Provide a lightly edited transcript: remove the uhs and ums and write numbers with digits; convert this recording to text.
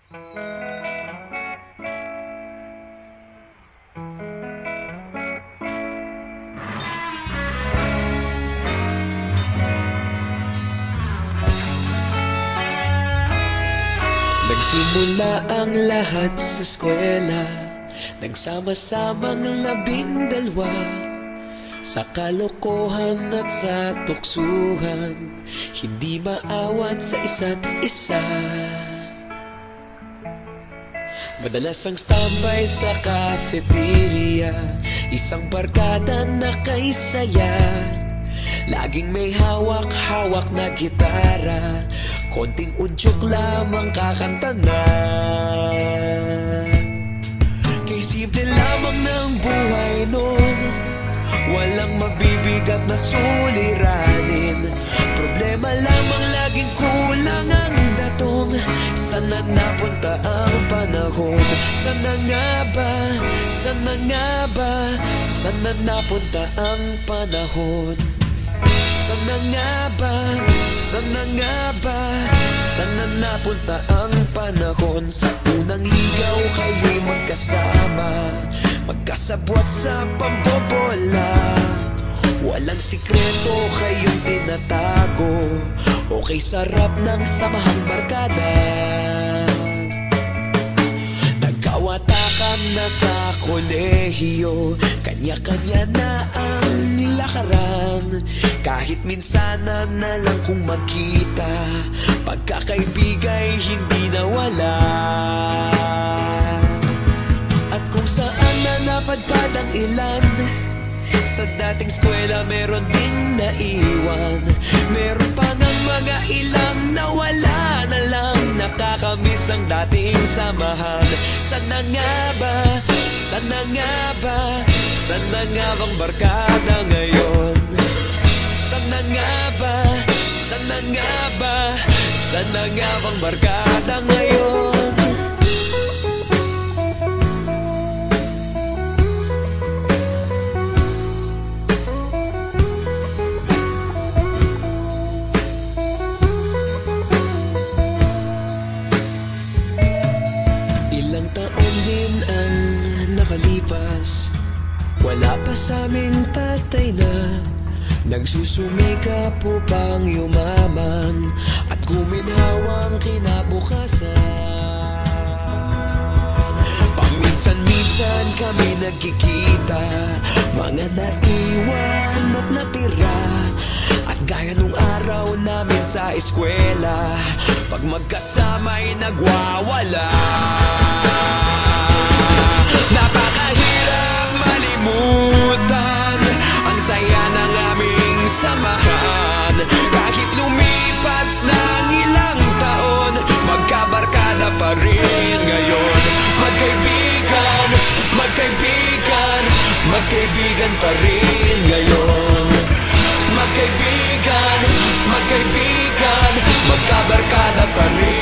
Nagsimula ang lahat sa eskwela, nagsama-samang 12 sa kalokohan at sa tuksuhan, hindi maawat sa isa't isa. Madalas ang standby sa cafeteria, isang barkada na kay saya. Laging may hawak-hawak na gitara, konting udyok lamang kakanta na. Kay simple lamang ng buhay noon, walang mabibigat na suliranin. Problema lamang laging kulang ang datong. Sana napunta ang panahon? Sana nga ba? Sana nga ba? Sana napunta ang panahon? Sana nga ba? Sana nga ba? Sana napunta ang panahon? Sa unang ligaw kayo'y magkasama, magkasabwat sa pambobola. Walang sikreto kayong tinatago, okay sarap ng samahang barkada. Nagkawatakan na sa kolehiyo, kanya-kanya na ang lakaran. Kahit minsanan na lang kung magkita, pagkakaibigay hindi nawala. At kung saan na napadpad ang ilan, sa dating eskwela meron din naiwan. Meron pa ng mga ilang nawala na lang, nakakamiss ang dating samahan. Sana nga ba? Sana nga ba? Sana nga bang barkada ngayon? Sana nga ba? Sana nga ba? Sana nga bang barkada ngayon? Ilang taon din ang nakalipas, wala pa sa aming tatay na nagsusumikap upang yumaman at guminhawang kinabukasan. Paminsan-minsan kami nagkikita, mga naiwan at natira. At gaya nung araw namin sa eskwela, pag magkasama'y nagwawala. Napakahirap malimutan ang saya ng aming samahan. Kahit lumipas ng ilang taon, magkabarkada pa rin ngayon. Magkaibigan, magkaibigan, magkaibigan pa rin ngayon. Magkaibigan, magkaibigan, magkabarkada pa rin.